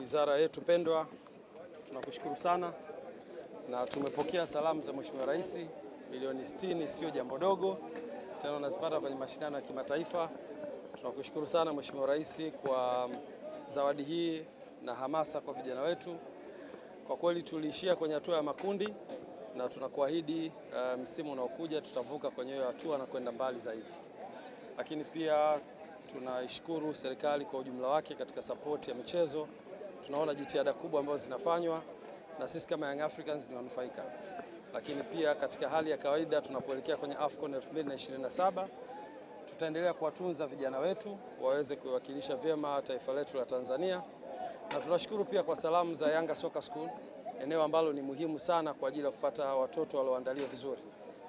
wizara yetu pendwa, tunakushukuru sana na tumepokea salamu za Mheshimiwa Rais. Milioni 60 sio jambo dogo, tena unazipata kwenye mashindano ya kimataifa. Tunakushukuru sana Mheshimiwa Rais kwa zawadi hii na hamasa kwa vijana wetu. Kwa kweli tuliishia kwenye hatua ya makundi na tunakuahidi msimu unaokuja tutavuka kwenye hiyo hatua na kwenda mbali zaidi. Lakini pia tunaishukuru serikali kwa ujumla wake katika support ya michezo. Tunaona jitihada kubwa ambazo zinafanywa na sisi kama Young Africans ni wanufaika. Lakini pia katika hali ya kawaida tunapoelekea kwenye AFCON 2027 tutaendelea kuwatunza vijana wetu waweze kuwakilisha vyema taifa letu la Tanzania. Na tunashukuru pia kwa salamu za Yanga Soccer School, eneo ambalo ni muhimu sana kwa ajili ya kupata watoto walioandaliwa vizuri.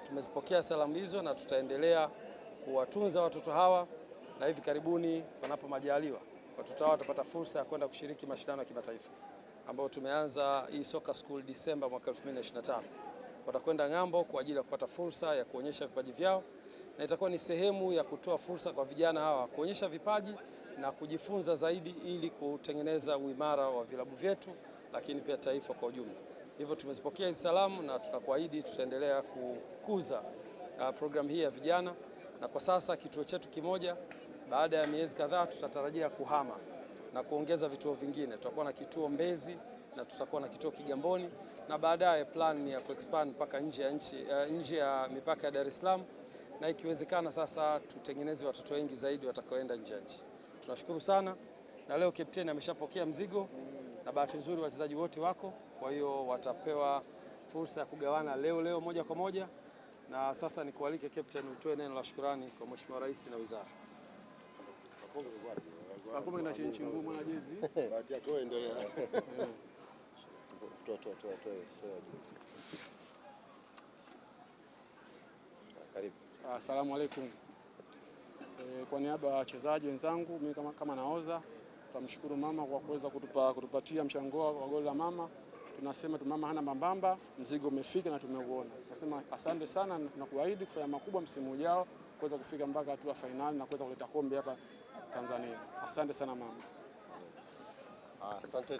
Tumezipokea salamu hizo na tutaendelea kuwatunza watoto hawa, na hivi karibuni panapo majaliwa watoto hawa watapata fursa ya kwenda kushiriki mashindano ya kimataifa ambayo tumeanza hii Soccer School Disemba mwaka 2025. Watakwenda ng'ambo kwa ajili ya kupata fursa ya kuonyesha vipaji vyao, na itakuwa ni sehemu ya kutoa fursa kwa vijana hawa kuonyesha vipaji na kujifunza zaidi ili kutengeneza uimara wa vilabu vyetu, lakini pia taifa kwa ujumla. Hivyo tumezipokea hizi salamu na tunakuahidi tutaendelea kukuza programu hii ya vijana, na kwa sasa kituo chetu kimoja, baada ya miezi kadhaa tutatarajia kuhama na kuongeza vituo vingine. Tutakuwa na kituo Mbezi na tutakuwa na kituo Kigamboni, na baadaye plan ya kuexpand mpaka nje ya mipaka ya Dar es Salaam, na ikiwezekana sasa tutengeneze watoto wengi zaidi watakaoenda nje ya nchi. Tunashukuru sana, na leo kapteni ameshapokea mzigo na bahati nzuri wachezaji wote wako, kwa hiyo watapewa fursa ya kugawana leo moja kwa moja. Na sasa nikualike kapteni utoe neno la shukrani kwa Mheshimiwa Rais na wizara. Hakuna kina chenchi ngumu mwana jezi. Bahati yako endelea. Karibu. Asalamu alaykum. Kwa niaba ya wachezaji wenzangu, mimi kama naoza, tunamshukuru mama kwa kuweza kutupatia mchango wa goli la mama. Tunasema mama hana mambamba, mzigo umefika na tumeuona. Tunasema asante sana na tunakuahidi kufanya makubwa msimu ujao, kuweza kufika mpaka hatua finali na kuweza kuleta kombe hapa Tanzania. Asante sana mama. Asante.